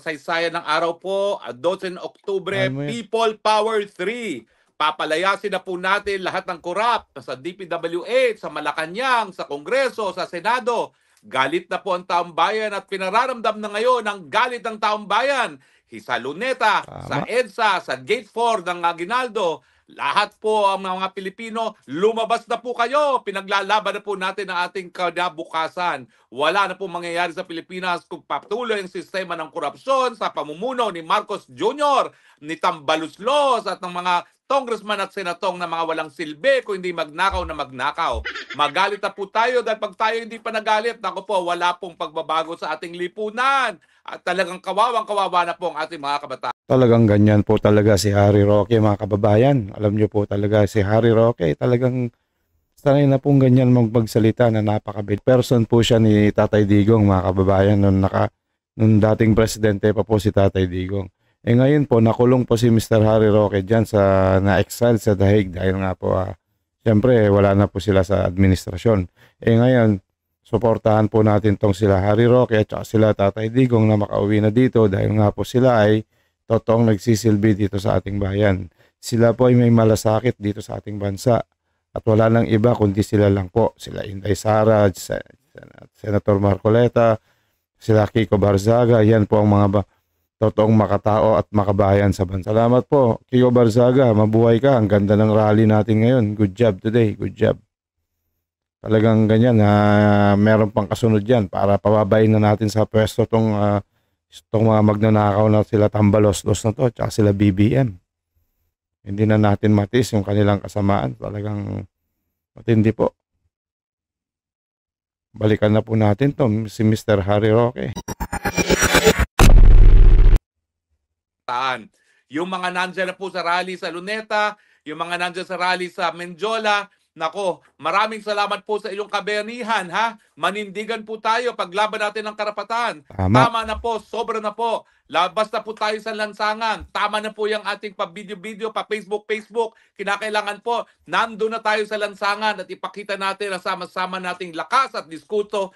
kasaysayan ng araw po, 12 Oktubre, Ano mo yan? People Power 3. Papalayasin na po natin lahat ng korap sa DPWH, sa Malacanang, sa Kongreso, sa Senado. Galit na po ang taong bayan at pinararamdam na ngayon ang galit ng taong bayan. Sa Luneta, sa Tama. EDSA, sa Gate 4 ng Aguinaldo, lahat po ang mga Pilipino, lumabas na po kayo. Pinaglalaban na po natin ang ating kinabukasan. Wala na po mangyayari sa Pilipinas kung patuloy ang sistema ng korupsyon sa pamumuno ni Marcos Jr., ni Tambaluslos at ng mga congressman at senatong na mga walang silbi kung hindi magnakaw na magnakaw. Magalit na po tayo dahil pag tayo hindi pa nagalit, naku po, wala pong pagbabago sa ating lipunan. At talagang kawawang-kawawa na po ang ating mga kabataan. Talagang ganyan po talaga si Harry Roque, mga kababayan. Alam niyo po talaga si Harry Roque, talagang sanay na pong ganyan magsalita na napaka-big person po siya ni Tatay Digong, mga kababayan, nung dating presidente pa po si Tatay Digong. Ngayon po, nakulong po si Mr. Harry Roque dyan na-exile sa The Hague dahil nga po, siyempre, wala na po sila sa administrasyon. Ngayon, suportahan po natin tong sila Harry Roque at sila Tatay Digong na makauwi na dito dahil nga po sila ay totoong nagsisilbi dito sa ating bayan. Sila po ay may malasakit dito sa ating bansa at wala nang iba kundi sila lang po. Sila Inday Sara, Senator Marcoleta, sila Kiko Barzaga, yan po ang mga totoong makatao at makabayan sa bansa. Salamat po, Kiko Barzaga, mabuhay ka. Ang ganda ng rally natin ngayon. Good job today, good job. Talagang ganyan, meron pang kasunod yan para pababayin na natin sa pwesto tong mga magnanakaw na sila Tambalos-los na to, tsaka sila BBM. Hindi na natin matis yung kanilang kasamaan. Talagang matindi po. Balikan na po natin to, si Mr. Harry Roque. Yung mga nandyan na po sa rally sa Luneta, yung mga nandyan sa rally sa Menjola, nako, maraming salamat po sa inyong kabayanihan, ha? Manindigan po tayo, paglaban natin ng karapatan. Tama na po, sobra na po. Labas na po tayo sa lansangan. Tama na po yung ating pa-video-video, pa-Facebook. Kinakailangan po, nandun na tayo sa lansangan at ipakita natin ang sama-sama nating lakas at disgusto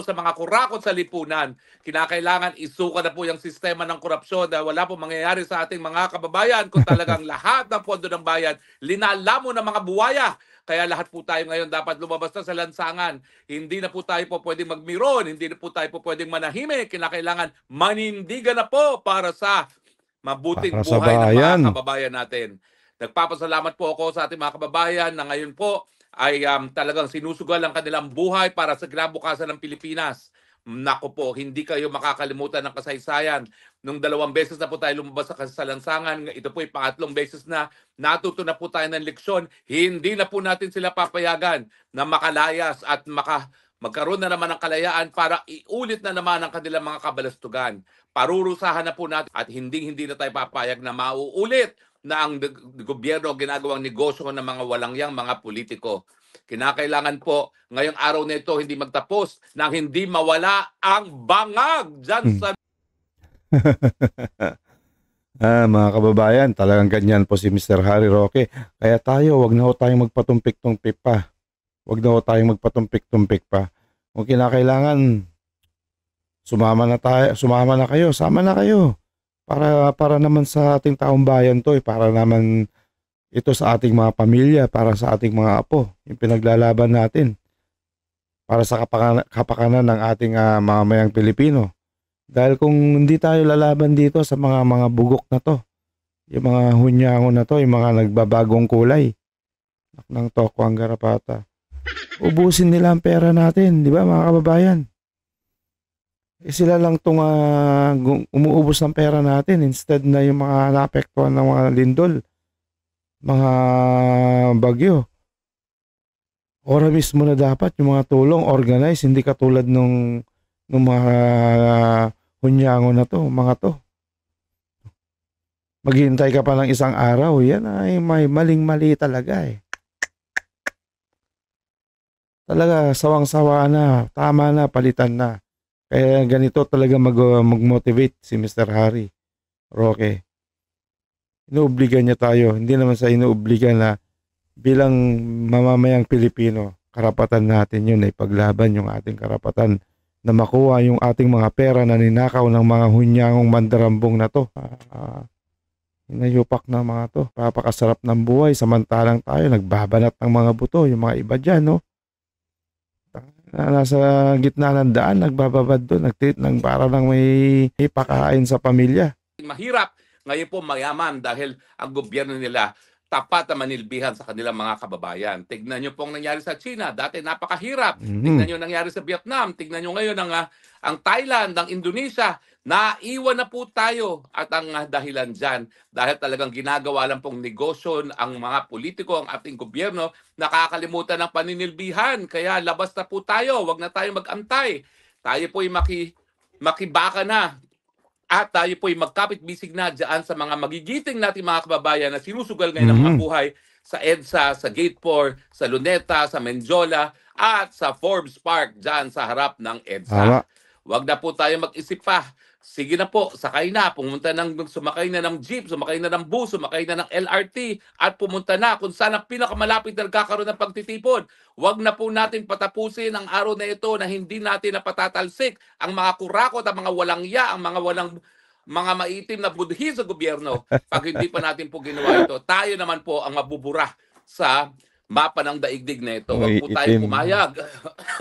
sa mga kurakot sa lipunan. Kinakailangan isuka na po yung sistema ng korupsyon dahil wala po mangyayari sa ating mga kababayan kung talagang lahat ng pondo ng bayan linalamo ng mga buwaya. Kaya lahat po tayo ngayon dapat lumabas na sa lansangan. Hindi na po tayo po pwedeng magmiron, hindi na po tayo po pwedeng manahimik. Kinakailangan manindigan na po para sa mabuting buhay ng mga kababayan natin. Nagpapasalamat po ako sa ating mga kababayan na ngayon po ay talagang sinusugal ang kanilang buhay para sa kinabukasan ng Pilipinas. Nako po, hindi kayo makakalimutan ng kasaysayan. Nung 2 beses na po tayo lumabas sa lansangan, ito po ay pangatlong beses na natuto na po tayo ng leksyon. Hindi na po natin sila papayagan na makalayas at magkaroon na naman ng kalayaan para iulit na naman ang kanilang mga kabalastugan. Parurusahan na po natin at hindi na tayo papayag na mauulit na ang gobyerno ginagawang negosyo ng mga walangyang mga politiko. Kinakailangan po ngayong araw na ito hindi magtapos nang hindi mawala ang bangag dyan sa... Mga kababayan, talagang ganyan po si Mr. Harry Roque. Kaya tayo, wag na ho tayong magpatumpik-tumpik pa. Wag na ho tayong magpatumpik-tumpik pa. Kung kinakailangan, sumama na kayo, sama na kayo. Para naman sa ating taong bayan to, para naman ito sa ating mga pamilya, para sa ating mga apo, yung pinaglalaban natin. Para sa kapakanan ng ating mamamayang Pilipino. Dahil kung hindi tayo lalaban dito sa mga bugok na to, yung mga hunyango na to, yung mga nagbabagong kulay, ng toko ang garapata, ubusin nila ang pera natin, di ba mga kababayan? Sila lang itong umuubos ng pera natin instead na yung mga naapektuhan ng mga lindol, mga bagyo. Ora mismo na dapat yung mga tulong organize, hindi katulad nung mga hunyango na to, mga to. Maghihintay ka pa ng isang araw, yan ay may maling-mali talaga eh. Talaga, sawang-sawa na, tama na, palitan na. Kaya ganito talaga mag-motivate si Mr. Harry Roque. Inuobliga niya tayo, hindi naman sa inuobliga na bilang mamamayang Pilipino, karapatan natin yun ay paglaban yung ating karapatan na makuha yung ating mga pera na ninakaw ng mga hunyangong mandarambong na to. Inayupak na mga to. Papakasarap ng buhay samantalang tayo nagbabanat ng mga buto. Yung mga iba dyan, no? Nasa gitna ng daan, nagbababad doon, nagtit ng para lang may pakain sa pamilya. Mahirap, ngayon po mayaman dahil ang gobyerno nila tapat na manilbihan sa kanilang mga kababayan. Tignan nyo pong nangyari sa China, dati napakahirap. Tignan nyo nangyari sa Vietnam, tignan nyo ngayon ang Thailand, ang Indonesia, naiwan na po tayo at ang dahilan dyan dahil talagang ginagawa lang pong negosyo ang mga politiko, ang ating gobyerno, nakakalimutan ng paninilbihan. Kaya labas na po tayo, wag na tayo mag-antay. Tayo po'y makibaka na. At tayo po'y magkapit-bisig na dyan sa mga magigiting nating mga kababayan na sinusugal ngayon ng mga buhay sa EDSA, sa Gate 4, sa Luneta, sa Menjola, at sa Forbes Park dyan sa harap ng EDSA. Wag na po tayo mag-isip pa. Sige na po, sakay na, sumakay na ng jeep, sumakay na ng bus, sumakay na ng LRT, at pumunta na kung saan ang pinakamalapit na nagkakaroon ng pagtitipon. Wag na po natin patapusin ang araw na ito na hindi natin napatatalsik ang mga kurakot, ang mga walang ya, ang mga maitim na budhi sa gobyerno. Pag hindi pa natin po ginawa ito, tayo naman po ang mabubura sa mapa ng daigdig na ito. Wag po tayo pumayag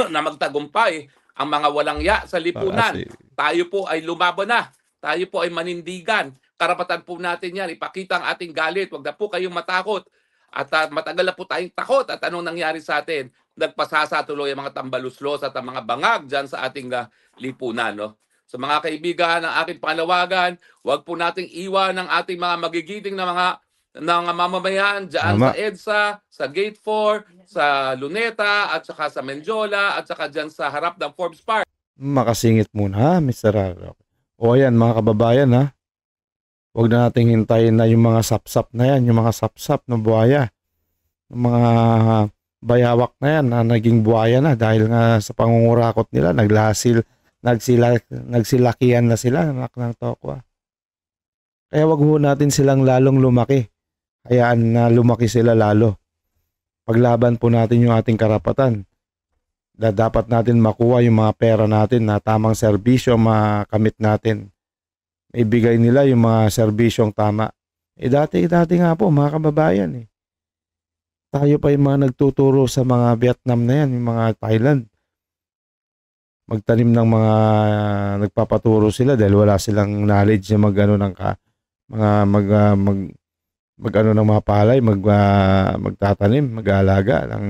na magtagumpay ang mga walang ya sa lipunan. Tayo po ay lumaban na. Tayo po ay manindigan. Karapatan po natin yan. Ipakita ang ating galit. Huwag na po kayong matakot. At matagal na po tayong takot. At anong nangyari sa atin? Nagpasasa tuloy ang mga tambaluslos at ang mga bangag dyan sa ating lipunan. No? So mga kaibigan, ang aking panawagan, huwag po nating iwan ang ating mga magigiting na mga mamamayan dyan sa EDSA, sa Gate 4, sa Luneta, at saka sa Menjola, at saka dyan sa harap ng Forbes Park. Makasingit muna, Mr. Arroque. O ayan, mga kababayan, ha? Huwag na nating hintayin na yung mga sapsap na yan, yung mga sapsap na buhaya. Yung mga bayawak na yan na naging buhaya na dahil nga sa pangungurakot nila, nagsilakihan na sila, anak ng tokwa. Kaya wag ho natin silang lalong lumaki. Hayaan na lumaki sila lalo. Paglaban po natin yung ating karapatan. Dapat natin makuha yung mga pera natin na tamang serbisyo makamit natin. Ibigay nila yung mga serbisyong tama. Dati nga po mga kababayan tayo pa yung mga nagtuturo sa mga Vietnam na yan, yung mga Thailand. Magtanim ng mga nagpapaturo sila dahil wala silang knowledge na mag-ano ng mga palay, magtatanim, mag-aalaga ng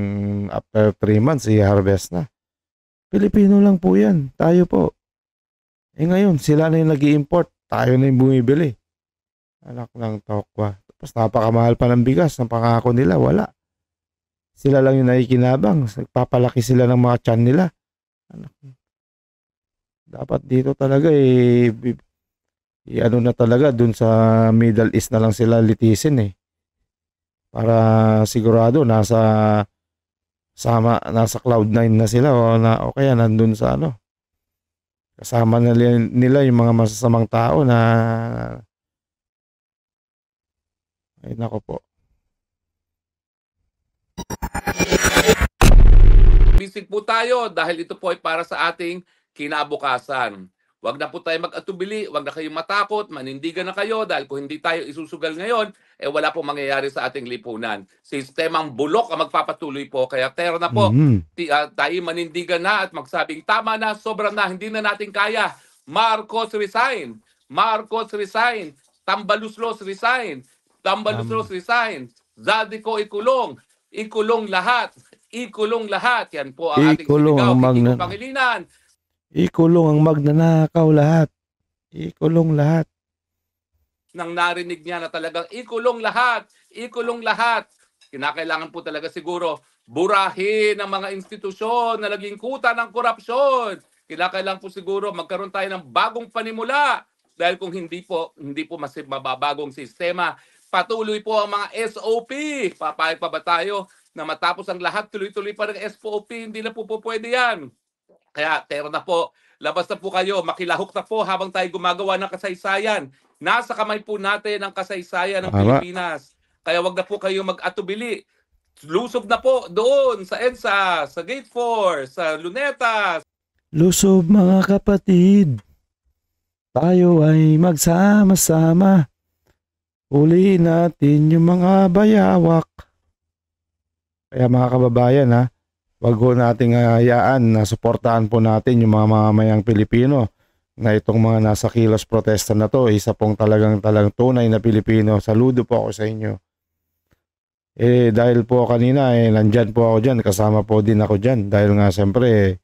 after 3 months i-harvest na. Pilipino lang po yan, tayo po. Ngayon, sila na yung nag-i-import, tayo na yung bumibili. Anak ng tokwa. Tapos napakamahal pa ng bigas, ng pangako nila, wala. Sila lang yung nakikinabang, nagpapalaki sila ng mga tiyan nila. Dapat dito talaga ano na talaga dun sa Middle East na lang sila litisin para sigurado nasa cloud 9 na sila o kaya nandun sa kasama na nila yung mga masasamang tao na ay nako po. Bisig po tayo dahil ito po ay para sa ating kinabukasan. Huwag na po tayo mag-atubili, huwag na kayong matakot, manindigan na kayo dahil kung hindi tayo isusugal ngayon, wala pong mangyayari sa ating lipunan. Sistemang bulok ang magpapatuloy po, kaya tera na po, tayo manindigan na at magsabing tama na, sobra na, hindi na natin kaya. Marcos resign! Marcos resign! Tambaluslos resign! Tambaluslos resign! Zadico ikulong! Ikulong lahat! Ikulong lahat! Yan po ang ating sinigaw, Kiko Pangilinan! Ikulong ang magnanakaw lahat. Ikulong lahat. Nang narinig niya na talagang ikulong lahat. Ikulong lahat. Kinakailangan po talaga siguro burahin ang mga institusyon na naging kuta ng korupsyon. Kinakailangan po siguro magkaroon tayo ng bagong panimula. Dahil kung hindi po mababagong sistema, patuloy po ang mga SOP. Papayag pa ba tayo na matapos ang lahat, tuloy-tuloy pa ng SOP? Hindi na po pwede yan. Kaya tero na po, labas na po kayo, makilahok na po habang tayo gumagawa ng kasaysayan. Nasa kamay po natin ang kasaysayan ng Pilipinas. Kaya wag na po kayo mag-atubili. Lusob na po doon sa EDSA, sa Gate 4, sa Luneta. Lusob mga kapatid, tayo ay magsama-sama. Uliin natin yung mga bayawak. Kaya mga kababayan ha, wag ho nating hayaan na suportahan po natin yung mga mamamayang Pilipino na itong mga nasa kilos protesta na to. Isa pong talagang tunay na Pilipino. Saludo po ako sa inyo. Dahil po kanina nandyan po ako dyan, kasama po din ako dyan. Dahil nga siyempre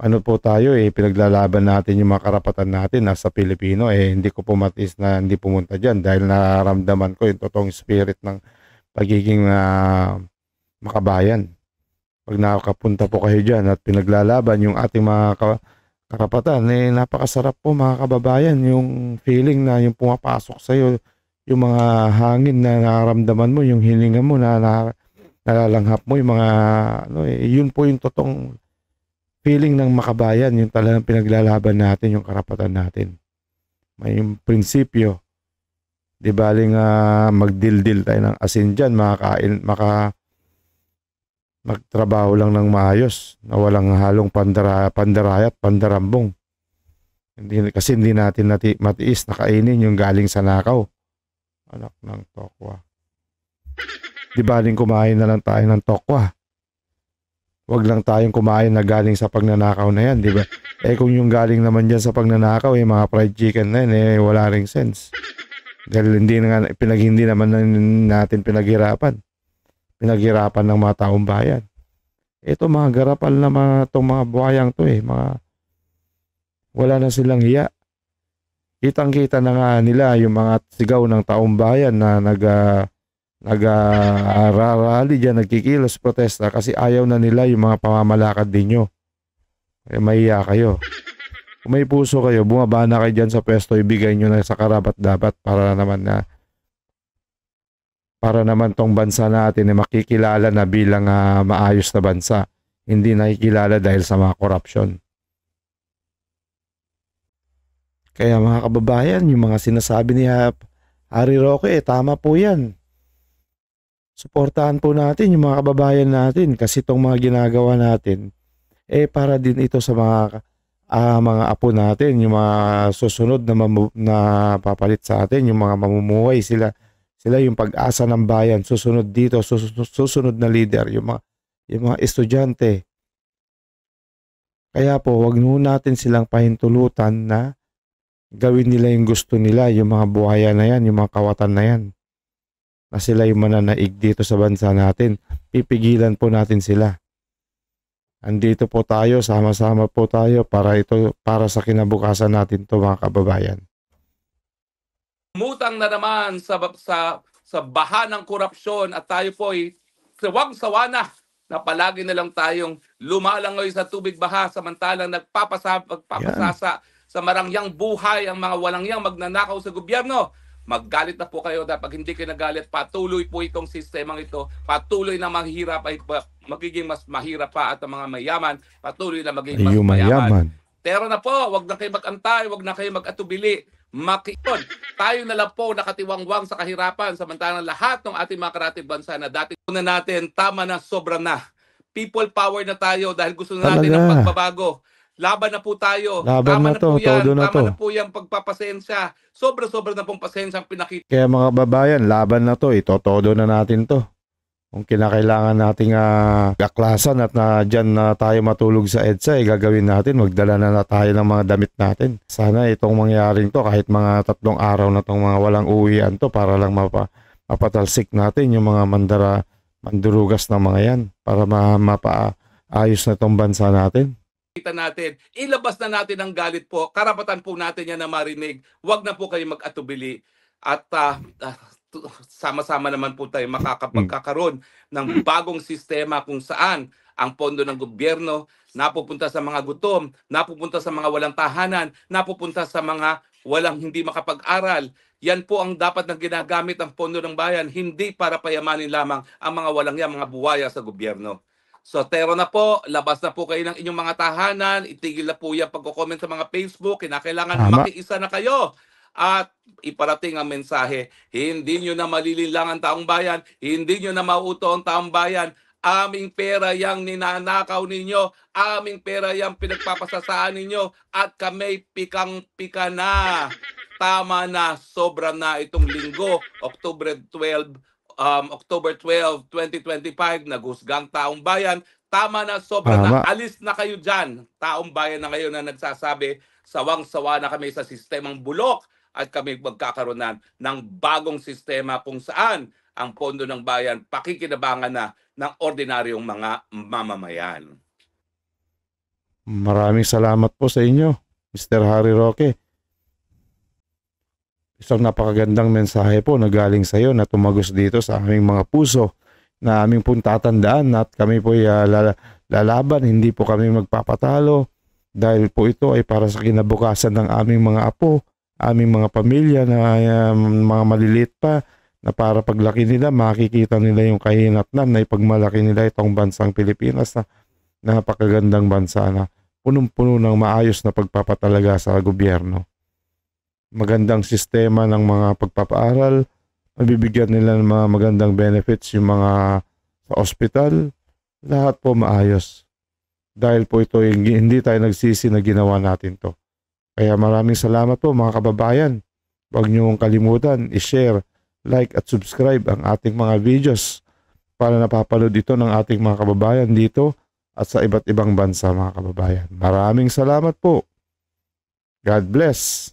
ano po tayo pinaglalaban natin yung mga karapatan natin nasa Pilipino. Hindi ko po matiis na hindi pumunta dyan dahil nararamdaman ko yung totoong spirit ng pagiging makabayan. Pag nakakapunta po kayo dyan at pinaglalaban yung ating mga karapatan, napakasarap po mga kababayan. Yung feeling na yung pumapasok sa'yo, yung mga hangin na nararamdaman mo, yung hininga mo na nalalanghap mo, yung mga, yun po yung totoong feeling ng makabayan, yung talagang pinaglalaban natin, yung karapatan natin. May yung prinsipyo, di baling magdildil tayo ng asin dyan, magtrabaho lang ng maayos na walang halong pandarayat, pandarambong. Kasi hindi natin matiis na kainin yung galing sa nakaw. Anak ng tokwa. Di baling kumain na lang tayo ng tokwa. Wag lang tayong kumain na galing sa pagnanakaw na yan, di ba? Kung yung galing naman dyan sa pagnanakaw, mga fried chicken na yan, wala ring sense. Dahil hindi naman natin pinaghirapan. Pinaghirapan ng mga taong bayan. Ito mga garapal na itong mga buhayang to wala na silang hiya. Kitang-kita na nga nila yung mga sigaw ng taong bayan na nag-rally dyan, nagkikilos protesta kasi ayaw na nila yung mga pamamalakad ninyo. Mahiya kayo. Kung may puso kayo, bumaba na kayo dyan sa pwesto, ibigay nyo na sa karapat-dapat para naman tong bansa natin makikilala na bilang maayos na bansa. Hindi nakikilala dahil sa mga korupsyon. Kaya mga kababayan, yung mga sinasabi ni Harry Roque, tama po yan. Suportahan po natin yung mga kababayan natin kasi itong mga ginagawa natin, para din ito sa mga apo natin, yung mga susunod na papalit sa atin, yung mga mamumuhay sila yung pag-asa ng bayan, susunod dito, susunod na leader, yung mga estudyante. Kaya po, wag natin silang pahintulutan na gawin nila yung gusto nila, yung mga buhaya na yan, yung mga kawatan na yan. Na sila yung mananaig dito sa bansa natin. Pipigilan po natin sila. Andito po tayo, sama-sama po tayo para sa kinabukasan natin to mga kababayan. Umutang na naman sa baha ng korupsyon at tayo po ay sawang-sawa na palagi na lang tayong lumalangoy sa tubig baha samantalang nagpapasasa sa marangyang buhay ang mga walangyang magnanakaw sa gobyerno. Maggalit na po kayo dahil pag hindi kayo nagalit, patuloy po itong sistemang ito, patuloy na mahirap ay magiging mas mahirap pa at ang mga mayaman patuloy na magiging mas mayaman. Pero na po, wag na kayo mag-antay, wag na kayo mag-atubili. Makikon, tayo na lang po nakatiwangwang sa kahirapan samantalang lahat ng ating mga karatig bansa na dati na natin, tama na, sobra na. People power na tayo dahil gusto na natin ng pagbabago. Laban na po tayo. Laban tama na to, po yan. todo na Tama to. na po yan pagpapasensya. Sobra-sobra na pong pasensya ang pinakita. Kaya mga babayan, laban na to, itotodo na natin to. Kung kinakailangan nating gaklasan at dyan na tayo matulog sa EDSA, gagawin natin, magdala na tayo ng mga damit natin. Sana itong mangyaring to, kahit mga 3 araw na itong mga walang uwian to, para lang mapatalsik natin yung mga mandurugas ng mga yan, para mapaayos na itong bansa natin. Natin, ilabas na natin ang galit po. Karapatan po natin yan na marinig. Huwag na po kayo mag-atubili. At sama-sama naman po tayo makakapagkakaroon ng bagong sistema kung saan ang pondo ng gobyerno napupunta sa mga gutom, napupunta sa mga walang tahanan, napupunta sa mga walang hindi makapag-aral. Yan po ang dapat na ginagamit ang pondo ng bayan, hindi para payamanin lamang ang mga walang yan, mga buwaya sa gobyerno. So, tero na po, labas na po kayo ng inyong mga tahanan, itigil na po yung pagko-comment sa mga Facebook, kinakailangan makiisa na kayo. At iparating ang mensahe, hindi nyo na malililang ang taong bayan, hindi nyo na mauto ang taong bayan, aming pera yang ninanakaw ninyo, aming pera yang pinagpapasasaan ninyo, at kami pikang-pika na. Tama na, sobra na itong linggo, October 12, 2025, naghusgang taong bayan. Tama na, sobra na, Tama. alis na kayo dyan. Taong bayan na ngayon na nagsasabi, sawang-sawa na kami sa sistemang bulok at kami magkakaroon ng bagong sistema kung saan ang pondo ng bayan pakikinabangan na ng ordinaryong mga mamamayan. Maraming salamat po sa inyo, Mr. Harry Roque. Isang napakagandang mensahe po na galing sa iyo na tumagos dito sa aming mga puso na aming pong tatandaan at kami po ay lalaban, hindi po kami magpapatalo dahil po ito ay para sa kinabukasan ng aming mga apo, aming mga pamilya na mga maliliit pa, na para paglaki nila makikita nila yung kahinatnan na ipagmalaki nila itong bansang Pilipinas na napakagandang bansa na punong-puno ng maayos na pagpapatalaga sa gobyerno. Magandang sistema ng mga pagpapaaral, mabibigyan nila ng mga magandang benefits yung mga sa ospital, lahat po maayos. Dahil po ito hindi tayo nagsisi na ginawa natin to. Kaya maraming salamat po mga kababayan. Huwag niyong kalimutan i-share, like at subscribe ang ating mga videos para napapanood ito ng ating mga kababayan dito at sa iba't ibang bansa mga kababayan. Maraming salamat po. God bless.